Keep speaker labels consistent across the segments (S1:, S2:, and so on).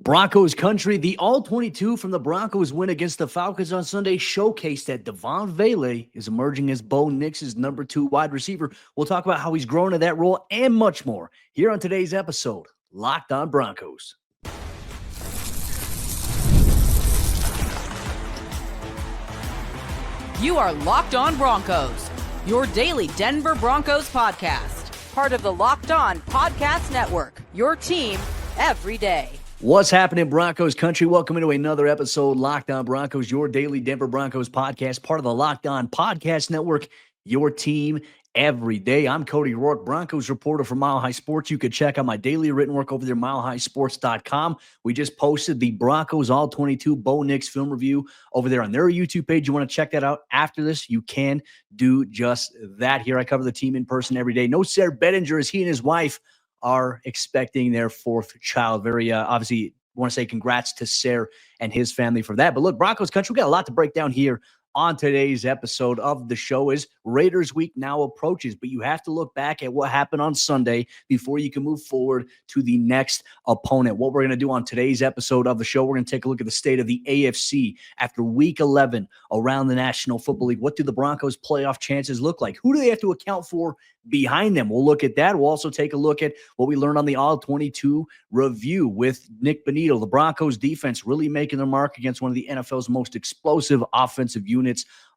S1: Broncos Country, the All-22 from the Broncos win against the Falcons on Sunday showcased that Devaughn Vele is emerging as Bo Nix's number 2 wide receiver. We'll talk about how he's grown to that role and much more here on today's episode, Locked on Broncos.
S2: You are Locked on Broncos, your daily Denver Broncos podcast. Part of the Locked on Podcast Network, your team every day.
S1: What's happening, Broncos Country? Welcome into another episode, Locked on Broncos, your daily Denver Broncos podcast, part of the Locked on Podcast Network, your team every day. I'm Cody Roark, Broncos reporter for Mile High Sports. You could check out my daily written work over there, milehighsports.com. We just posted the Broncos All-22 Bo Nix film review over there on their YouTube page. You want to check that out after this, you can do just that. Here I cover the team in person every day. No Sayre Bedinger, as he and his wife are expecting their 4th child. Very obviously want to say congrats to Sayre and his family for that. But look, Broncos Country, we got a lot to break down here on today's episode of the show. As Raiders week now approaches, but you have to look back at what happened on Sunday before you can move forward to the next opponent. What we're going to do on today's episode of the show, we're going to take a look at the state of the AFC after week 11 around the National Football League. What do the Broncos playoff chances look like? Who do they have to account for behind them? We'll look at that. We'll also take a look at what we learned on the All-22 review with Nik Bonitto. The Broncos defense really making their mark against one of the NFL's most explosive offensive units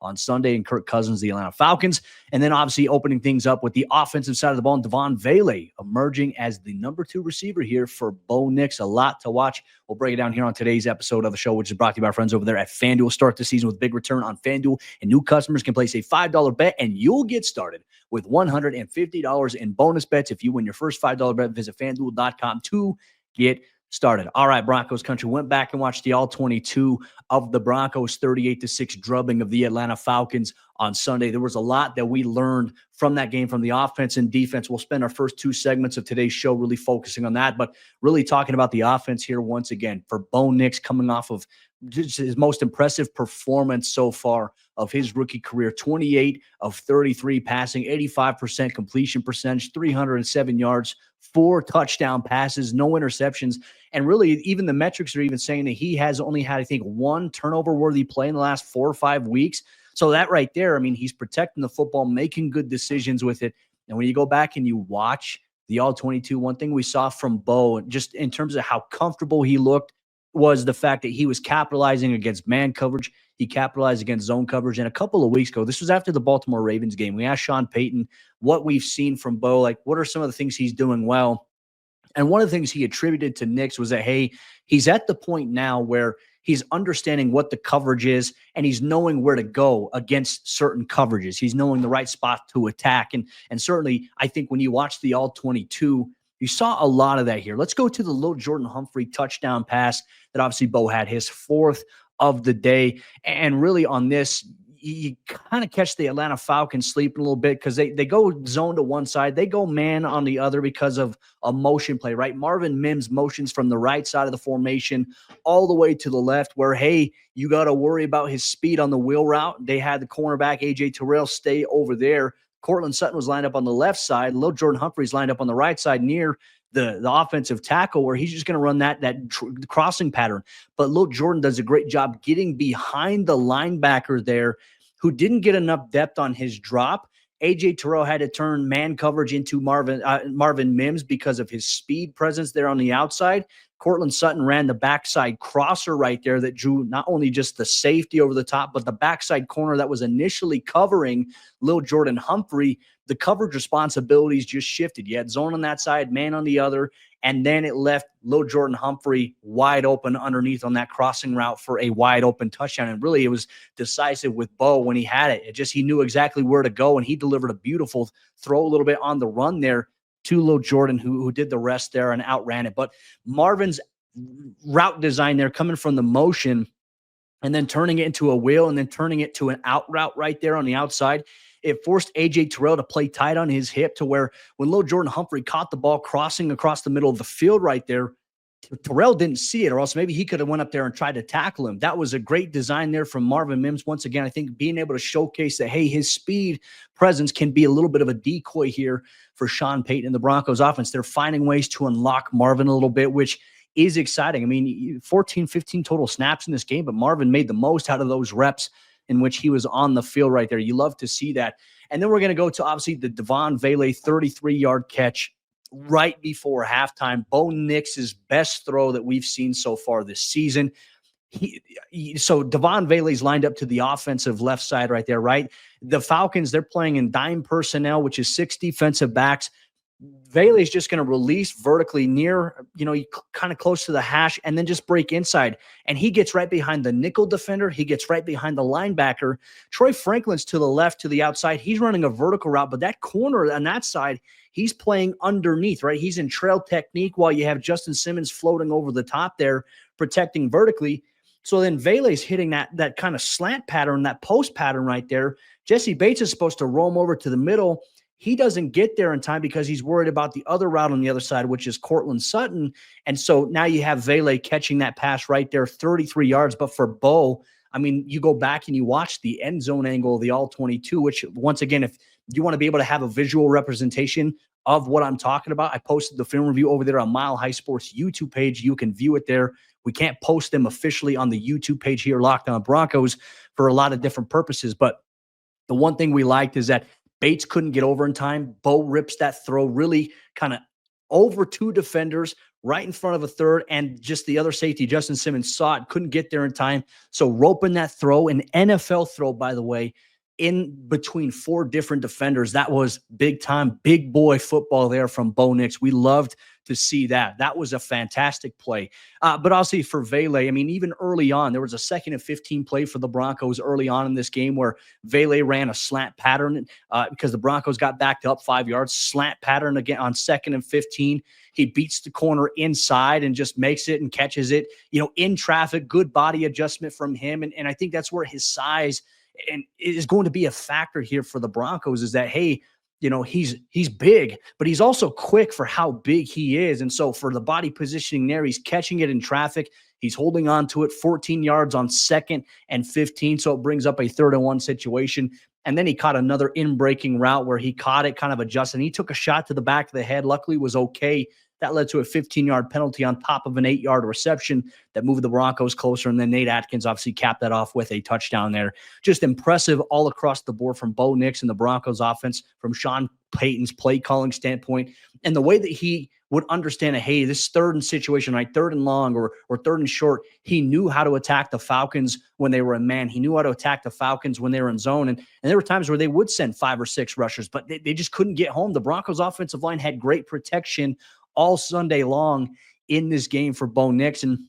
S1: on Sunday, and Kirk Cousins, the Atlanta Falcons. And then obviously opening things up with the offensive side of the ball, and Devaughn Vele emerging as the number 2 receiver here for Bo Nix. A lot to watch. We'll break it down here on today's episode of the show, which is brought to you by our friends over there at FanDuel. Start the season with big return on FanDuel, and new customers can place a $5 bet, and you'll get started with $150 in bonus bets. If you win your first $5 bet, visit FanDuel.com to get started. All right, Broncos Country, went back and watched the All-22 of the Broncos 38-6 drubbing of the Atlanta Falcons on Sunday. There was a lot that we learned from that game, from the offense and defense. We'll spend our first 2 segments of today's show really focusing on that, but really talking about the offense here once again for Bo Nix, coming off of just his most impressive performance so far of his rookie career. 28 of 33 passing, 85% completion percentage, 307 yards, 4 touchdown passes, no interceptions. And really, even the metrics are even saying that he has only had, I think, 1 turnover-worthy play in the last 4 or 5 weeks. So that right there, I mean, he's protecting the football, making good decisions with it. And when you go back and you watch the All-22, one thing we saw from Bo, just in terms of how comfortable he looked, was the fact that he was capitalizing against man coverage. He capitalized against zone coverage. And a couple of weeks ago, this was after the Baltimore Ravens game, we asked Sean Payton what we've seen from Bo, like what are some of the things he's doing well. And one of the things he attributed to Nix was that, hey, he's at the point now where he's understanding what the coverage is, and he's knowing where to go against certain coverages. He's knowing the right spot to attack. And certainly, I think when you watch the All-22, you saw a lot of that here. Let's go to the Lil Jordan Humphrey touchdown pass that obviously Bo had, his 4th of the day. And really on this, you kind of catch the Atlanta Falcons sleeping a little bit because they go zone to one side. They go man on the other because of a motion play, right? Marvin Mims motions from the right side of the formation all the way to the left where, hey, you got to worry about his speed on the wheel route. They had the cornerback, A.J. Terrell, stay over there. Cortland Sutton was lined up on the left side. Lil Jordan Humphrey's lined up on the right side near the offensive tackle where he's just going to run that crossing pattern. But Lil Jordan does a great job getting behind the linebacker there who didn't get enough depth on his drop. A.J. Terrell had to turn man coverage into Marvin Mims because of his speed presence there on the outside. Cortland Sutton ran the backside crosser right there that drew not only just the safety over the top, but the backside corner that was initially covering Lil Jordan Humphrey. The coverage responsibilities just shifted. You had zone on that side, man on the other, and then it left Lil Jordan Humphrey wide open underneath on that crossing route for a wide open touchdown. And really, it was decisive with Bo when he had it. He knew exactly where to go, and he delivered a beautiful throw a little bit on the run there to Lil Jordan, who did the rest there and outran it. But Marvin's route design there, coming from the motion and then turning it into a wheel and then turning it to an out route right there on the outside, it forced A.J. Terrell to play tight on his hip to where when Lil Jordan Humphrey caught the ball crossing across the middle of the field right there, Terrell didn't see it, or else maybe he could have went up there and tried to tackle him. That was a great design there from Marvin Mims. Once again, I think being able to showcase that, hey, his speed presence can be a little bit of a decoy here for Sean Payton and the Broncos offense. They're finding ways to unlock Marvin a little bit, which is exciting. I mean, 14, 15 total snaps in this game, but Marvin made the most out of those reps in which he was on the field right there. You love to see that. And then we're going to go to, obviously, the Devaughn Vele 33-yard catch right before halftime. Bo Nix's best throw that we've seen so far this season. So Devaughn Vele's lined up to the offensive left side right there, right? The Falcons, they're playing in dime personnel, which is 6 defensive backs. Vele is just going to release vertically near, kind of close to the hash and then just break inside. And he gets right behind the nickel defender. He gets right behind the linebacker. Troy Franklin's to the left, to the outside. He's running a vertical route, but that corner on that side, he's playing underneath, right? He's in trail technique while you have Justin Simmons floating over the top there, protecting vertically. So then Vele's hitting that kind of slant pattern, that post pattern right there. Jesse Bates is supposed to roam over to the middle. He doesn't get there in time because he's worried about the other route on the other side, which is Cortland Sutton. And so now you have Vele catching that pass right there, 33 yards. But for Bo, I mean, you go back and you watch the end zone angle of the all-22, which, once again, if you want to be able to have a visual representation of what I'm talking about, I posted the film review over there on Mile High Sports YouTube page. You can view it there. We can't post them officially on the YouTube page here, Locked On Broncos, for a lot of different purposes. But the one thing we liked is that Bates couldn't get over in time. Bo rips that throw really kind of over 2 defenders right in front of a third, and just the other safety, Justin Simmons, saw it, couldn't get there in time. So roping that throw, an NFL throw, by the way, in between 4 different defenders. That was big time, big boy football there from Bo Nix. We loved to see that. That was a fantastic play. But obviously for Vele, I mean, even early on, there was a 2nd and 15 play for the Broncos early on in this game where Vele ran a slant pattern because the Broncos got backed up 5 yards. Slant pattern again on 2nd and 15. He beats the corner inside and just makes it and catches it, in traffic. Good body adjustment from him. And I think that's where his size and it is going to be a factor here for the Broncos, is that, hey, he's big, but he's also quick for how big he is. And so for the body positioning there, he's catching it in traffic. He's holding on to it 14 yards on 2nd and 15. So it brings up a 3rd and 1 situation. And then he caught another in-breaking route where he caught it, kind of adjusted. He took a shot to the back of the head. Luckily, it was okay. That led to a 15-yard penalty on top of an 8-yard reception that moved the Broncos closer. And then Nate Atkins obviously capped that off with a touchdown there. Just impressive all across the board from Bo Nix and the Broncos offense, from Sean Payton's play calling standpoint, and the way that he would understand, hey, this 3rd and situation, right, 3rd and long or 3rd and short. He knew how to attack the Falcons when they were in man. He knew how to attack the Falcons when they were in zone. And there were times where they would send 5 or 6 rushers, but they just couldn't get home. The Broncos offensive line had great protection all Sunday long in this game for Bo Nix. And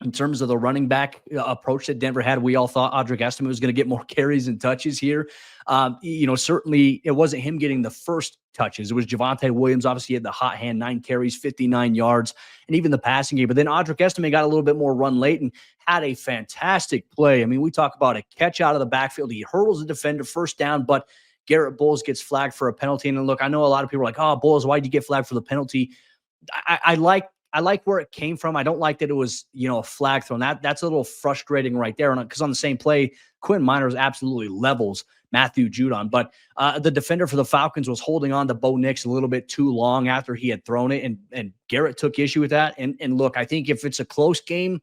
S1: in terms of the running back approach that Denver had, we all thought Audric Estime was going to get more carries and touches here. Certainly it wasn't him getting the first touches. It was Javonte Williams. Obviously, he had the hot hand, 9 carries, 59 yards, and even the passing game. But then Audric Estime got a little bit more run late and had a fantastic play. I mean, we talk about a catch out of the backfield. He hurdles the defender, first down, but Garrett Bowles gets flagged for a penalty. And look, I know a lot of people are like, oh, Bowles, why'd you get flagged for the penalty? I like where it came from. I don't like that it was, a flag thrown. That's a little frustrating right there. Because on the same play, Quinn Miners absolutely levels Matthew Judon. But the defender for the Falcons was holding on to Bo Nix a little bit too long after he had thrown it. And Garrett took issue with that. And look, I think if it's a close game,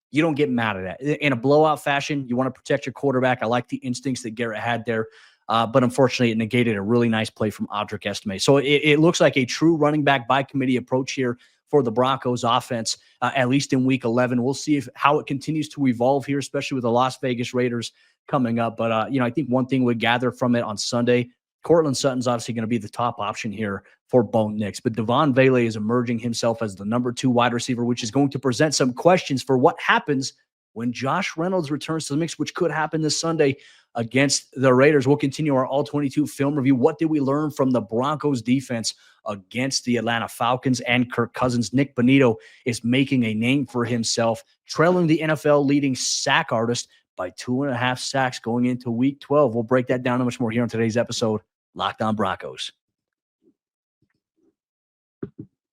S1: you don't get mad at that. In a blowout fashion, you want to protect your quarterback. I like the instincts that Garrett had there. But unfortunately, it negated a really nice play from Audric Estime. So it looks like a true running back by committee approach here for the Broncos offense, at least in week 11. We'll see how it continues to evolve here, especially with the Las Vegas Raiders coming up. But, I think one thing we gather from it on Sunday, Cortland Sutton's obviously going to be the top option here for Bo Nix. But Devaughn Vele is emerging himself as the number 2 wide receiver, which is going to present some questions for what happens when Josh Reynolds returns to the mix, which could happen this Sunday against the Raiders. We'll continue our all-22 film review. What did we learn from the Broncos defense against the Atlanta Falcons and Kirk Cousins? Nick Bonito is making a name for himself, trailing the NFL leading sack artist by 2.5 sacks going into week 12. We'll break that down and much more here on today's episode, Locked On Broncos.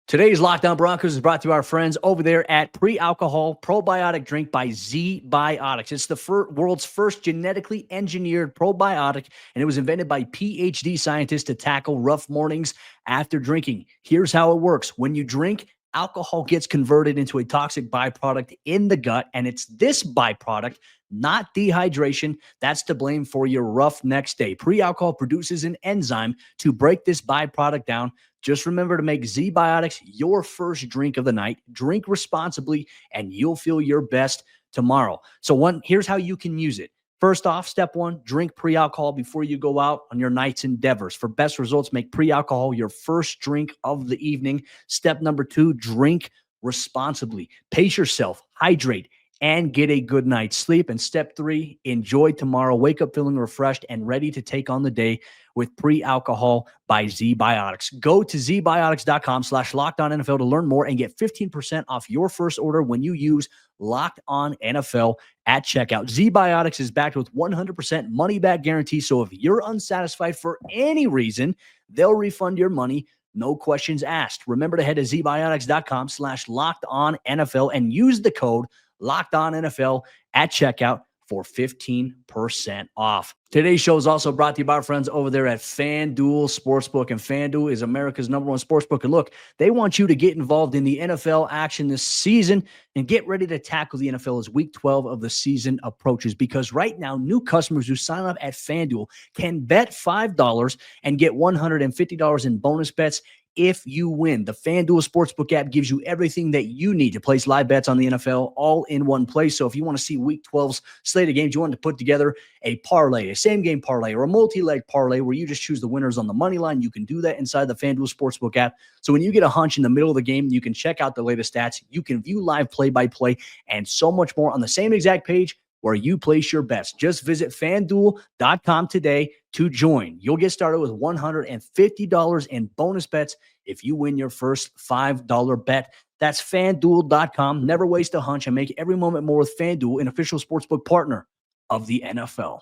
S1: Today's Locked On Broncos is brought to our friends over there at Pre-Alcohol Probiotic Drink by Zbiotics. It's the world's first genetically engineered probiotic, and it was invented by PhD scientists to tackle rough mornings after drinking. Here's how it works. When you drink, alcohol gets converted into a toxic byproduct in the gut, and it's this byproduct, not dehydration, that's to blame for your rough next day. Pre-alcohol produces an enzyme to break this byproduct down. Just remember to make Zbiotics your first drink of the night. Drink responsibly, and you'll feel your best tomorrow. So here's how you can use it. First off, step one, drink pre-alcohol before you go out on your night's endeavors. For best results, make pre-alcohol your first drink of the evening. Step number two, drink responsibly. Pace yourself, hydrate, and get a good night's sleep. And step three, enjoy tomorrow. Wake up feeling refreshed and ready to take on the day with pre-alcohol by Zbiotics. Go to zbiotics.com/LockedOnNFL to learn more and get 15% off your first order when you use LockedOnNFL at checkout. Zbiotics is backed with 100% money-back guarantee, so if you're unsatisfied for any reason, they'll refund your money, no questions asked. Remember to head to zbiotics.com/LockedOnNFL and use the code LockedOnNFL at checkout for 15% off. Today's show is also brought to you by our friends over there at FanDuel Sportsbook. And FanDuel is America's #1 sportsbook. And look, they want you to get involved in the NFL action this season and get ready to tackle the NFL as Week 12 of the season approaches. Because right now, new customers who sign up at FanDuel can bet $5 and get $150 in bonus bets if you win. The FanDuel Sportsbook app gives you everything that you need to place live bets on the NFL all in one place. So if you want to see Week 12's slate of games, you want to put together a parlay, a same-game parlay, or a multi-leg parlay where you just choose the winners on the money line, you can do that inside the FanDuel Sportsbook app. So when you get a hunch in the middle of the game, you can check out the latest stats. You can view live play-by-play and so much more on the same exact page where you place your bets. Just visit FanDuel.com today to join. You'll get started with $150 in bonus bets if you win your first $5 bet. That's FanDuel.com. Never waste a hunch and make every moment more with FanDuel, an official sportsbook partner of the NFL.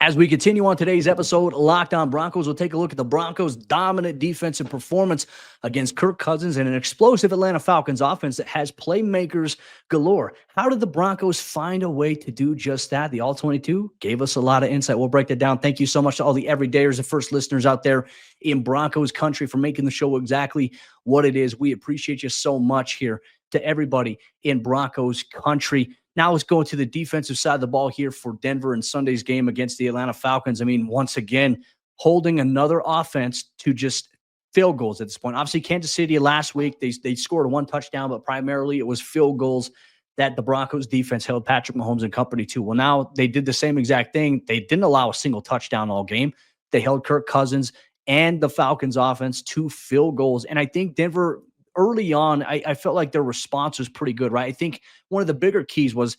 S1: As we continue on today's episode, Locked On Broncos, we'll take a look at the Broncos' dominant defensive performance against Kirk Cousins and an explosive Atlanta Falcons offense that has playmakers galore. How did the Broncos find a way to do just that? The All-22 gave us a lot of insight. We'll break that down. Thank you so much to all the everydayers and first listeners out there in Broncos country for making the show exactly what it is. We appreciate you so much here. To everybody in Broncos country. Now let's go to the defensive side of the ball here for Denver in Sunday's game against the Atlanta Falcons. I mean, once again, holding another offense to just field goals at this point. Obviously, Kansas City last week, they scored one touchdown, but primarily it was field goals that the Broncos defense held Patrick Mahomes and company to. Well, now they did the same exact thing. They didn't allow a single touchdown all game. They held Kirk Cousins and the Falcons offense to field goals. And I think Denver early on, I felt like their response was pretty good, right? I think one of the bigger keys was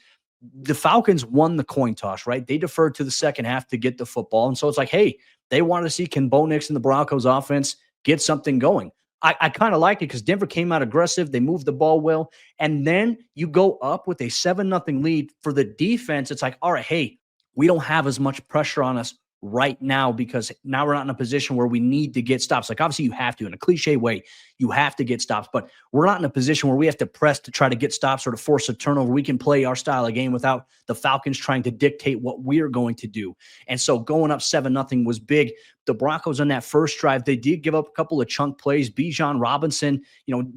S1: the Falcons won the coin toss, right? They deferred to the second half to get the football. And so it's like, hey, they wanted to see, can Bo Nix and the Broncos offense get something going? I kind of liked it because Denver came out aggressive. They moved the ball well. And then you go up with a 7-0 lead for the defense. It's like, all right, hey, we don't have as much pressure on us right now because now we're not in a position where we need to get stops. Like, obviously you have to, in a cliche way, you have to get stops, but we're not in a position where we have to press to try to get stops or to force a turnover. We can play our style of game without the Falcons trying to dictate what we're going to do. And so going up 7-0 was big. The Broncos on that first drive, they did give up a couple of chunk plays. Bijan Robinson,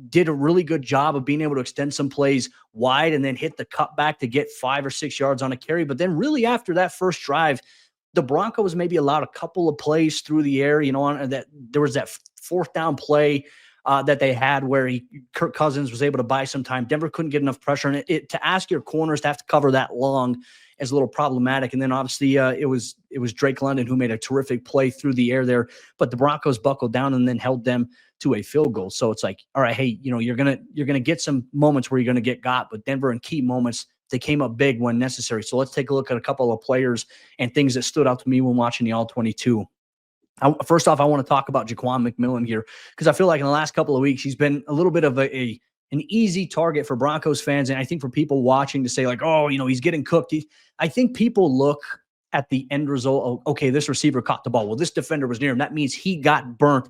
S1: did a really good job of being able to extend some plays wide and then hit the cutback to get 5 or 6 yards on a carry. But then really after that first drive, the Broncos maybe allowed a couple of plays through the air, that there was that fourth down play that they had where Kirk Cousins was able to buy some time. Denver couldn't get enough pressure. And to ask your corners to have to cover that long is a little problematic. And then obviously it was Drake London who made a terrific play through the air there, but the Broncos buckled down and then held them to a field goal. So it's like, all right, hey, you're going to get some moments where you're going to get got, but Denver in key moments, they came up big when necessary. So let's take a look at a couple of players and things that stood out to me when watching the All-22. First off, I want to talk about Jaquan McMillan here because I feel like in the last couple of weeks, he's been a little bit of an easy target for Broncos fans. And I think for people watching to say like, oh, he's getting cooked. I think people look at the end result of, okay, this receiver caught the ball. Well, this defender was near him. That means he got burnt.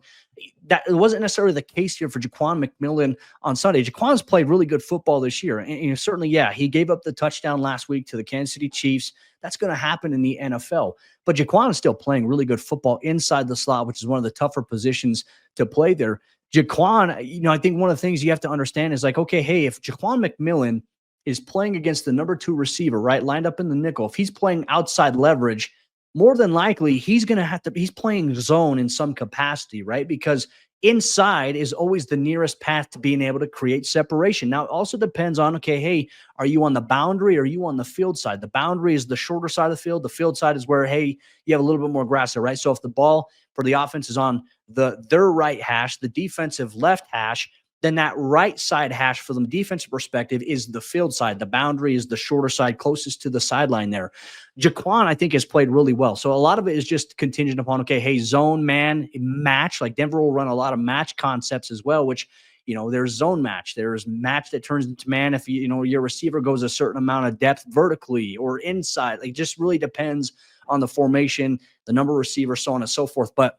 S1: That wasn't necessarily the case here for Jaquan McMillan on Sunday. Jaquan's played really good football this year. And certainly, yeah, he gave up the touchdown last week to the Kansas City Chiefs. That's going to happen in the NFL. But Jaquan is still playing really good football inside the slot, which is one of the tougher positions to play there. Jaquan, I think one of the things you have to understand is like, okay, hey, if Jaquan McMillan is playing against the number 2 receiver, right, lined up in the nickel, if he's playing outside leverage, more than likely he's going to he's playing zone in some capacity, right? Because inside is always the nearest path to being able to create separation. Now, it also depends on, okay, hey, are you on the boundary or are you on the field side? The boundary is the shorter side of the field. The field side is where, hey, you have a little bit more grass there, right? So if the ball for the offense is on their right hash, the defensive left hash, then that right side hash from the defensive perspective is the field side. The boundary is the shorter side closest to the sideline there. Jaquan, I think, has played really well. So a lot of it is just contingent upon, okay, hey, zone, man, match. Like Denver will run a lot of match concepts as well, which, there's zone match. There's match that turns into man if, your receiver goes a certain amount of depth vertically or inside. Like, just really depends on the formation, the number of receivers, so on and so forth. But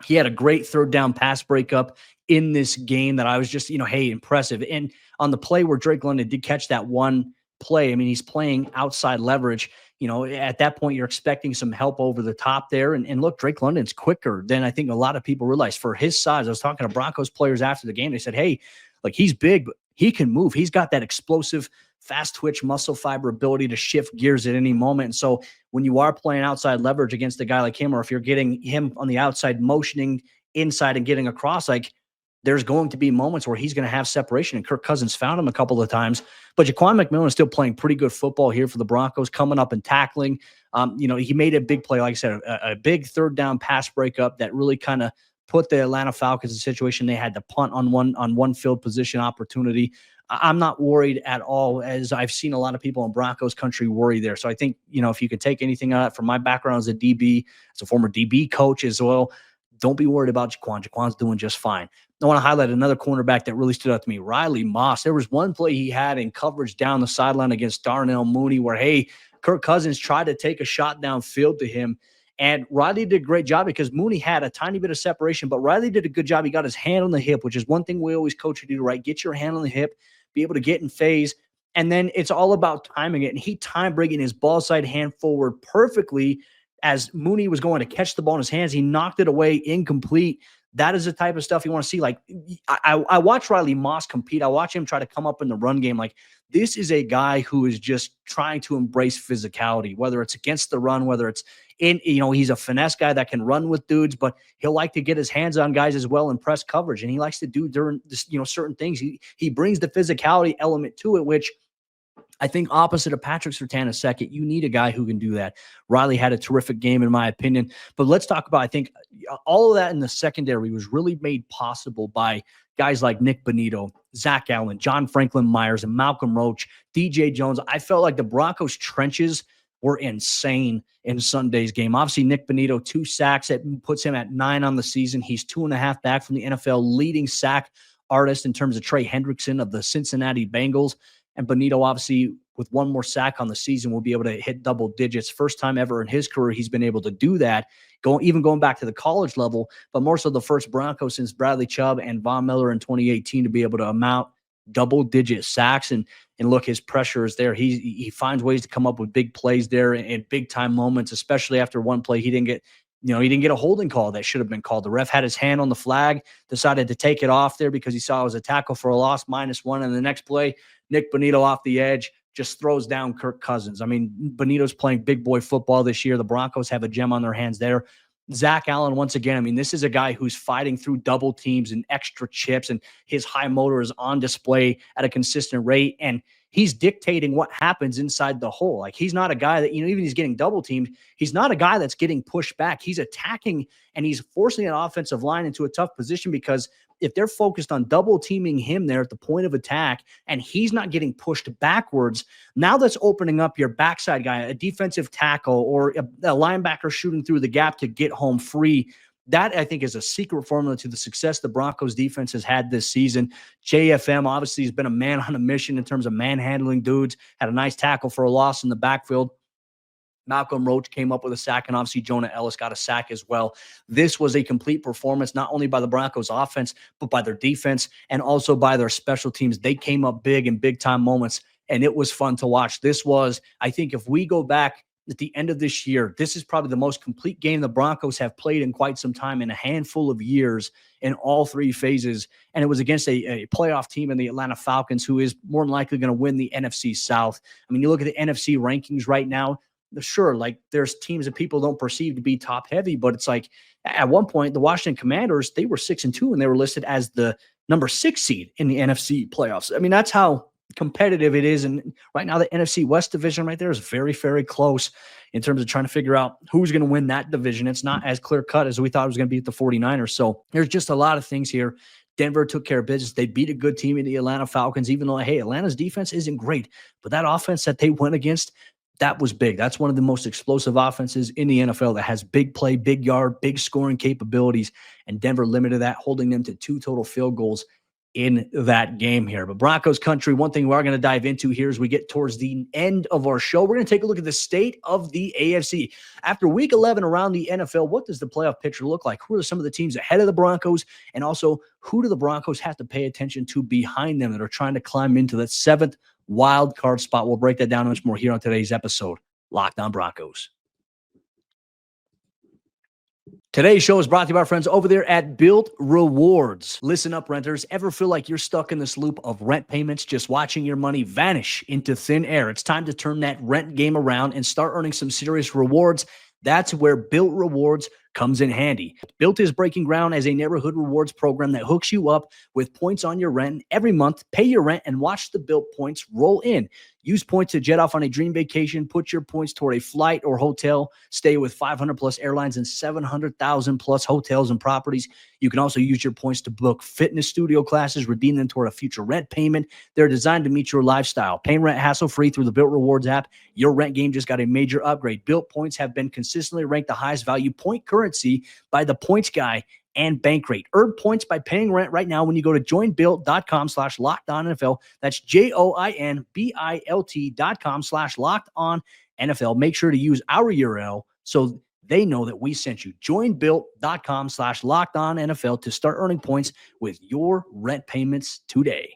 S1: he had a great third down pass breakup in this game that I was just, hey, impressive. And on the play where Drake London did catch that one play, I mean, he's playing outside leverage. At that point, you're expecting some help over the top there. And look, Drake London's quicker than I think a lot of people realize for his size. I was talking to Broncos players after the game. They said, hey, like, he's big, but he can move. He's got that explosive, fast twitch muscle fiber ability to shift gears at any moment. And so when you are playing outside leverage against a guy like him, or if you're getting him on the outside motioning inside and getting across, like, there's going to be moments where he's going to have separation, and Kirk Cousins found him a couple of times. But Jaquan McMillan is still playing pretty good football here for the Broncos, coming up and tackling. He made a big play, like I said, a big third down pass breakup that really kind of put the Atlanta Falcons in a situation they had to punt on one field position opportunity. I'm not worried at all, as I've seen a lot of people in Broncos country worry there. So I think, if you could take anything out from my background as a DB, as a former DB coach as well, don't be worried about Jaquan. Jaquan's doing just fine. I want to highlight another cornerback that really stood out to me, Riley Moss. There was one play he had in coverage down the sideline against Darnell Mooney where, hey, Kirk Cousins tried to take a shot downfield to him. And Riley did a great job because Mooney had a tiny bit of separation, but Riley did a good job. He got his hand on the hip, which is one thing we always coach you to do, right? Get your hand on the hip, be able to get in phase. And then it's all about timing it. And he timed bringing his ball side hand forward perfectly as Mooney was going to catch the ball in his hands. He knocked it away incomplete. That is the type of stuff you want to see. Like, I watch Riley Moss compete. I watch him try to come up in the run game. Like, this is a guy who is just trying to embrace physicality, whether it's against the run, whether it's in, he's a finesse guy that can run with dudes, but he'll like to get his hands on guys as well and press coverage. And he likes to do during this, certain things. He brings the physicality element to it, which I think opposite of Patrick Surtain second, you need a guy who can do that. Riley had a terrific game, in my opinion. But let's talk about, I think, all of that in the secondary was really made possible by guys like Nick Bonitto, Zach Allen, John Franklin Myers, and Malcolm Roach, DJ Jones. I felt like the Broncos trenches were insane in Sunday's game. Obviously, Nick Bonitto, 2 sacks. That puts him at 9 on the season. He's 2.5 back from the NFL leading sack artist in terms of Trey Hendrickson of the Cincinnati Bengals. And Bonitto, obviously, with 1 more sack on the season, will be able to hit double digits. First time ever in his career he's been able to do that, going back to the college level, but more so the first Broncos since Bradley Chubb and Von Miller in 2018 to be able to amount double-digit sacks. And look, his pressure is there. He finds ways to come up with big plays there in big-time moments, especially after one play he didn't get a holding call that should have been called. The ref had his hand on the flag, decided to take it off there because he saw it was a tackle for a loss, -1. And the next play, Nick Bonitto off the edge just throws down Kirk Cousins. I mean, Bonitto's playing big boy football this year. The Broncos have a gem on their hands there. Zach Allen, once again, I mean, this is a guy who's fighting through double teams and extra chips, and his high motor is on display at a consistent rate. And he's dictating what happens inside the hole. Like, he's not a guy that, even he's getting double teamed, he's not a guy that's getting pushed back. He's attacking and he's forcing an offensive line into a tough position, because if they're focused on double teaming him there at the point of attack and he's not getting pushed backwards, now that's opening up your backside guy, a defensive tackle or a linebacker shooting through the gap to get home free. That, I think, is a secret formula to the success the Broncos defense has had this season. JFM obviously has been a man on a mission in terms of manhandling dudes, had a nice tackle for a loss in the backfield. Malcolm Roach came up with a sack, and obviously Jonah Ellis got a sack as well. This was a complete performance, not only by the Broncos offense, but by their defense and also by their special teams. They came up big in big-time moments, and it was fun to watch. This was, I think, if we go back, at the end of this year, this is probably the most complete game the Broncos have played in quite some time, in a handful of years, in all three phases. And it was against a playoff team in the Atlanta Falcons, who is more than likely going to win the NFC South. I mean, you look at the NFC rankings right now, sure, like there's teams that people don't perceive to be top heavy, but it's like at one point, the Washington Commanders, they were 6-2 and they were listed as the number 6 seed in the NFC playoffs. I mean, that's how competitive it is. And right now, the NFC West division right there is very, very close in terms of trying to figure out who's going to win that division. It's not as clear cut as we thought it was going to be at the 49ers. So there's just a lot of things here. Denver took care of business. They beat a good team in the Atlanta Falcons, even though, hey, Atlanta's defense isn't great, but that offense that they went against, that was big. That's one of the most explosive offenses in the NFL that has big play, big yard, big scoring capabilities. And Denver limited that, holding them to 2 total field goals in that game here. But Broncos country, one thing we're going to dive into here as we get towards the end of our show, we're going to take a look at the state of the AFC. After week 11 around the NFL, what does the playoff picture look like? Who are some of the teams ahead of the Broncos? And also, who do the Broncos have to pay attention to behind them that are trying to climb into that 7th wild card spot? We'll break that down much more here on today's episode, Locked On Broncos. Today's show is brought to you by our friends over there at Bilt Rewards. Listen up, renters. Ever feel like you're stuck in this loop of rent payments, just watching your money vanish into thin air? It's time to turn that rent game around and start earning some serious rewards. That's where Bilt Rewards comes in handy. Bilt is breaking ground as a neighborhood rewards program that hooks you up with points on your rent. Every month, pay your rent and watch the Bilt points roll in. Use points to jet off on a dream vacation. Put your points toward a flight or hotel stay with 500 plus airlines and 700,000 plus hotels and properties. You can also use your points to book fitness studio classes, redeem them toward a future rent payment. They're designed to meet your lifestyle. Pay rent hassle-free through the Bilt Rewards app. Your rent game just got a major upgrade. Bilt points have been consistently ranked the highest value point currency by the Points Guy and Bankrate. Earn points by paying rent right now when you go to joinbilt.com/lockedonnfl. That's joinbilt.com/lockedonnfl. Make sure to use our URL so they know that we sent you. Joinbilt.com/lockedonnfl to start earning points with your rent payments today.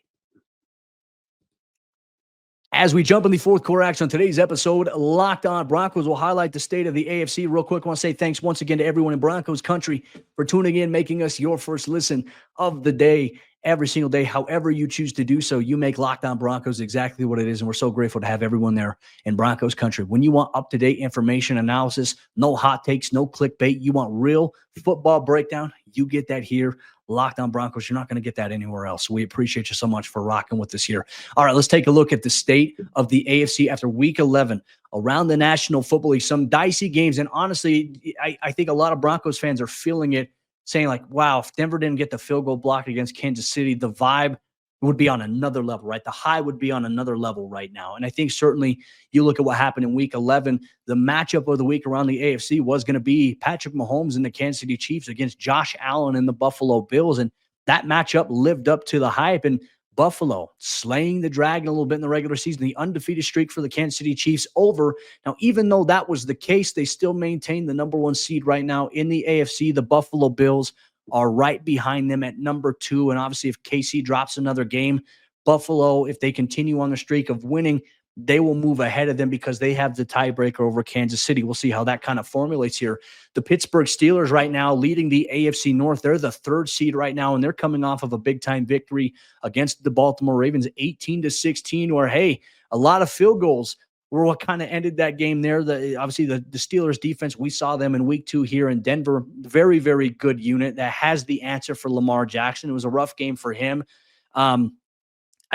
S1: As we jump in the fourth quarter action on today's episode, Locked On Broncos will highlight the state of the AFC. Real quick, I want to say thanks once again to everyone in Broncos country for tuning in, making us your first listen of the day every single day. However you choose to do so, you make Locked On Broncos exactly what it is, and we're so grateful to have everyone there in Broncos country. When you want up-to-date information, analysis, no hot takes, no clickbait, you want real football breakdown, you get that here. Locked On Broncos, you're not going to get that anywhere else. So we appreciate you so much for rocking with us here. All right, let's take a look at the state of the AFC after week 11 around the National Football League. Some dicey games, and honestly, I think a lot of Broncos fans are feeling it, saying like, wow, if Denver didn't get the field goal block against Kansas City, the vibe would be on another level, right? The high would be on another level right now. And I think certainly you look at what happened in week 11, the matchup of the week around the AFC was going to be Patrick Mahomes and the Kansas City Chiefs against Josh Allen and the Buffalo Bills. And that matchup lived up to the hype, and Buffalo slaying the dragon a little bit in the regular season, the undefeated streak for the Kansas City Chiefs over. Now, even though that was the case, they still maintain the number 1 seed right now in the AFC. The Buffalo Bills are right behind them at number 2. And obviously, if KC drops another game, Buffalo, if they continue on the streak of winning, they will move ahead of them because they have the tiebreaker over Kansas City. We'll see how that kind of formulates here. The Pittsburgh Steelers right now leading the AFC North. They're the 3rd seed right now, and they're coming off of a big-time victory against the Baltimore Ravens, 18-16, where, hey, a lot of field goals were what kind of ended that game there. Obviously, the Steelers defense, we saw them in week 2 here in Denver. Very, very good unit that has the answer for Lamar Jackson. It was a rough game for him. I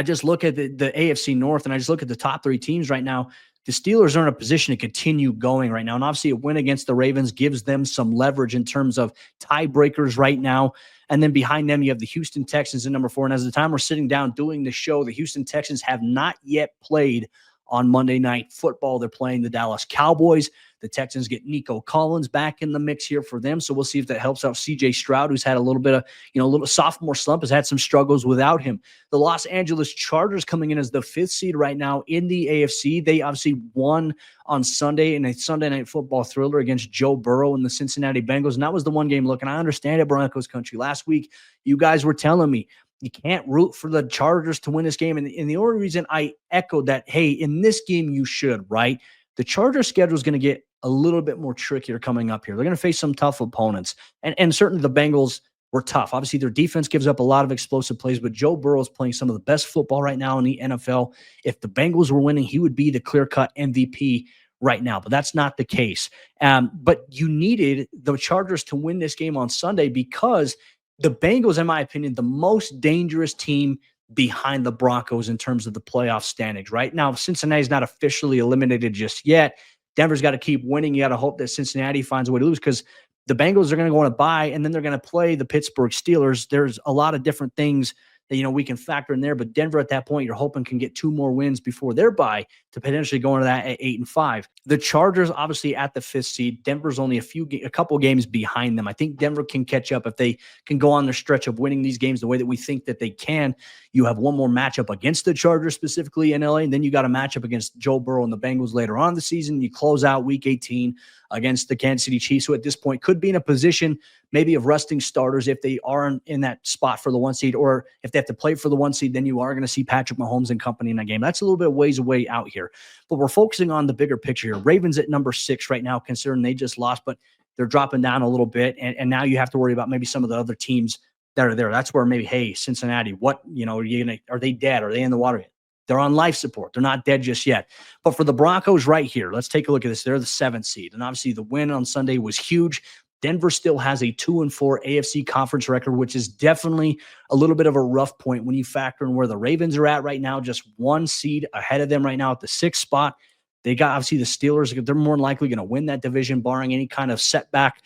S1: just look at the AFC North, and I just look at the top 3 teams right now. The Steelers are in a position to continue going right now. And obviously, a win against the Ravens gives them some leverage in terms of tiebreakers right now. And then behind them, you have the Houston Texans at number 4. And as the time we're sitting down doing the show, the Houston Texans have not yet played on Monday Night Football. They're playing the Dallas Cowboys. The Texans get Nico Collins back in the mix here for them. So we'll see if that helps out CJ Stroud, who's had a little bit of, a little sophomore slump, has had some struggles without him. The Los Angeles Chargers coming in as the 5th seed right now in the AFC. They obviously won on Sunday in a Sunday Night Football thriller against Joe Burrow and the Cincinnati Bengals. And that was the one game. Look, and I understand it, Broncos country. Last week, you guys were telling me, you can't root for the Chargers to win this game. And the only reason I echoed that, hey, in this game you should, right? The Chargers schedule is going to get a little bit more trickier coming up here. They're going to face some tough opponents. And certainly the Bengals were tough. Obviously, their defense gives up a lot of explosive plays, but Joe Burrow is playing some of the best football right now in the NFL. If the Bengals were winning, he would be the clear-cut MVP right now, but that's not the case. But you needed the Chargers to win this game on Sunday because the Bengals, in my opinion, the most dangerous team behind the Broncos in terms of the playoff standings. Right now, Cincinnati's not officially eliminated just yet. Denver's got to keep winning. You got to hope that Cincinnati finds a way to lose because the Bengals are going to go on a bye, and then they're going to play the Pittsburgh Steelers. There's a lot of different things that, we can factor in there. But Denver at that point, you're hoping can get 2 more wins before their bye to potentially go into that at 8-5. The Chargers, obviously at the 5th seed. Denver's only a couple games behind them. I think Denver can catch up if they can go on their stretch of winning these games the way that we think that they can. You have one more matchup against the Chargers, specifically in LA, and then you got a matchup against Joe Burrow and the Bengals later on in the season. You close out Week 18 against the Kansas City Chiefs, who at this point could be in a position maybe of resting starters if they are in that spot for the 1 seed, or if they have to play for the 1 seed, then you are going to see Patrick Mahomes and company in that game. That's a little bit ways away out here, but we're focusing on the bigger picture here. Ravens at number 6 right now, considering they just lost, but they're dropping down a little bit. And now you have to worry about maybe some of the other teams that are there. That's where maybe, hey, Cincinnati, are they dead? Are they in the water yet? They're on life support. They're not dead just yet. But for the Broncos right here, let's take a look at this. They're the 7th seed. And obviously the win on Sunday was huge. Denver still has a 2-4 AFC conference record, which is definitely a little bit of a rough point when you factor in where the Ravens are at right now, just 1 seed ahead of them right now at the 6th spot. They got obviously the Steelers. They're more than likely going to win that division, barring any kind of setback.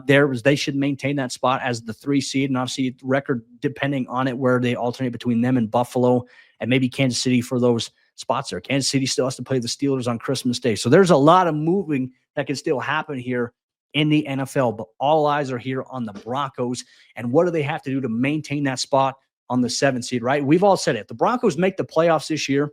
S1: They should maintain that spot as the 3 seed, and obviously record depending on it, where they alternate between them and Buffalo and maybe Kansas City for those spots there. Kansas City still has to play the Steelers on Christmas Day. So there's a lot of moving that can still happen here in the NFL, but all eyes are here on the Broncos. And what do they have to do to maintain that spot on the 7th seed, right? We've all said it. The Broncos make the playoffs this year.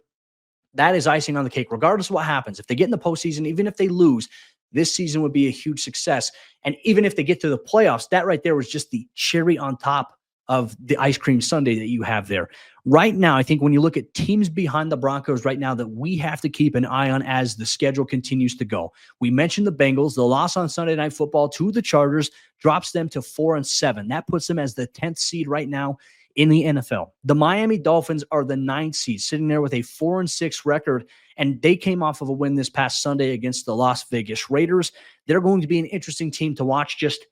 S1: That is icing on the cake, regardless of what happens. If they get in the postseason, even if they lose, this season would be a huge success. And even if they get to the playoffs, that right there was just the cherry on top of the ice cream sundae that you have there. Right now, I think when you look at teams behind the Broncos right now that we have to keep an eye on as the schedule continues to go. We mentioned the Bengals. The loss on Sunday Night Football to the Chargers drops them to 4-7. That puts them as the 10th seed right now in the NFL. The Miami Dolphins are the 9th seed, sitting there with a 4-6 record, and they came off of a win this past Sunday against the Las Vegas Raiders. They're going to be an interesting team to watch, just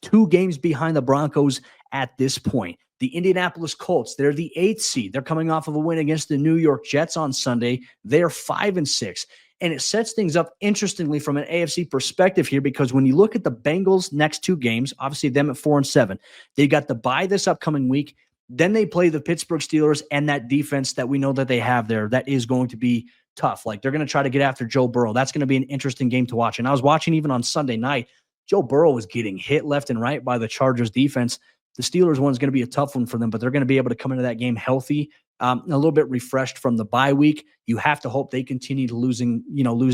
S1: 2 games behind the Broncos at this point. The Indianapolis Colts, they're the 8th seed. They're coming off of a win against the New York Jets on Sunday. They're 5-6. And it sets things up interestingly from an AFC perspective here, because when you look at the Bengals' next 2 games, obviously them at 4-7, they got the bye this upcoming week. Then they play the Pittsburgh Steelers and that defense that we know that they have there. That is going to be tough. Like, they're going to try to get after Joe Burrow. That's going to be an interesting game to watch. And I was watching even on Sunday night, Joe Burrow was getting hit left and right by the Chargers defense. The Steelers one is going to be a tough one for them, but they're going to be able to come into that game healthy, a little bit refreshed from the bye week. You have to hope they continue to losing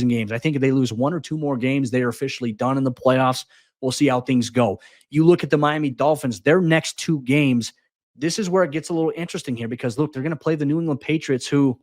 S1: games. I think if they lose 1 or 2 more games, they are officially done in the playoffs. We'll see how things go. You look at the Miami Dolphins, their next 2 games, this is where it gets a little interesting here, because look, they're going to play the New England Patriots, who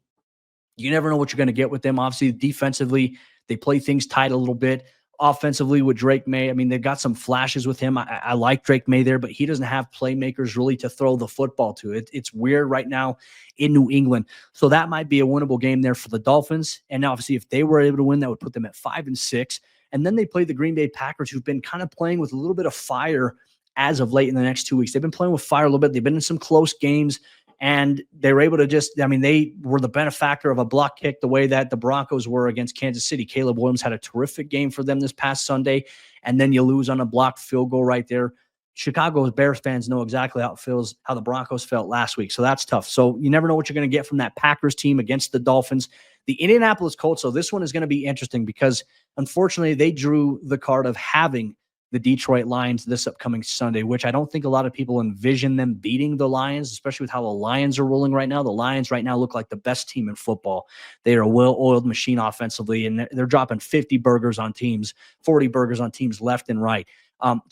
S1: you never know what you're going to get with them. Obviously, defensively, they play things tight a little bit. Offensively with Drake May, I mean, they've got some flashes with him. I like Drake May there, but he doesn't have playmakers really to throw the football to. It's weird right now in New England. So that might be a winnable game there for the Dolphins. And obviously, if they were able to win, that would put them at 5-6. And then they play the Green Bay Packers, who've been kind of playing with a little bit of fire as of late in the next 2 weeks. They've been playing with fire a little bit. They've been in some close games. And they were able to they were the benefactor of a block kick the way that the Broncos were against Kansas City. Caleb Williams had a terrific game for them this past Sunday, and then you lose on a blocked field goal right there. Chicago Bears fans know exactly how the Broncos felt last week, so that's tough. So you never know what you're going to get from that Packers team against the Dolphins. The Indianapolis Colts, so this one is going to be interesting because, unfortunately, they drew the card of having the Detroit Lions this upcoming Sunday, which I don't think a lot of people envision them beating the Lions, especially with how the Lions are rolling right now. The Lions right now look like the best team in football. They are a well-oiled machine offensively, and they're dropping 50 burgers on teams, 40 burgers on teams left and right.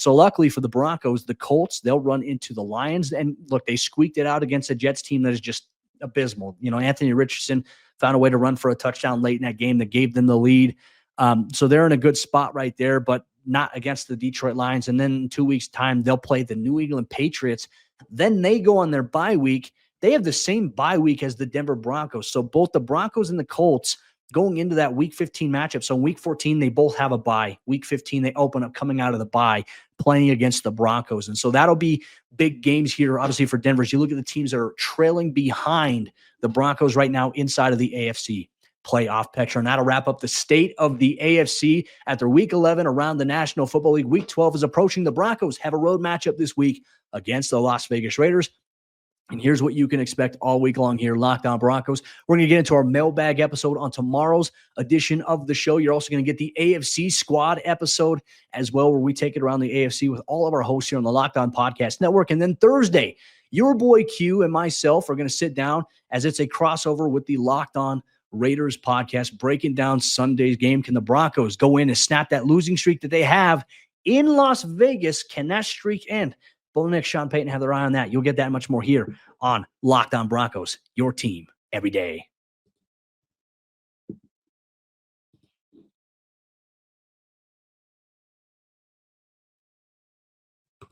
S1: So luckily for the Broncos, the Colts, they'll run into the Lions. And look, they squeaked it out against a Jets team that is just abysmal. Anthony Richardson found a way to run for a touchdown late in that game that gave them the lead. So they're in a good spot right there, but not against the Detroit Lions. And then in 2 weeks' time, they'll play the New England Patriots. Then they go on their bye week. They have the same bye week as the Denver Broncos. So both the Broncos and the Colts going into that week 15 matchup. So week 14, they both have a bye. Week 15, they open up coming out of the bye, playing against the Broncos. And so that'll be big games here, obviously, for Denver. As you look at the teams that are trailing behind the Broncos right now inside of the AFC playoff picture. And that'll wrap up the state of the AFC after week 11 around the National Football League. Week 12 is approaching. The Broncos have a road matchup this week against the Las Vegas Raiders. And here's what you can expect all week long here, Locked On Broncos. We're going to get into our mailbag episode on tomorrow's edition of the show. You're also going to get the AFC squad episode as well, where we take it around the AFC with all of our hosts here on the Locked On Podcast Network. And then Thursday, your boy Q and myself are going to sit down as it's a crossover with the Locked On Raiders podcast, breaking down Sunday's game. Can the Broncos go in and snap that losing streak that they have in Las Vegas? Can that streak end? Bo Nix, Sean Payton have their eye on that. You'll get that much more here on Locked On Broncos, your team every day.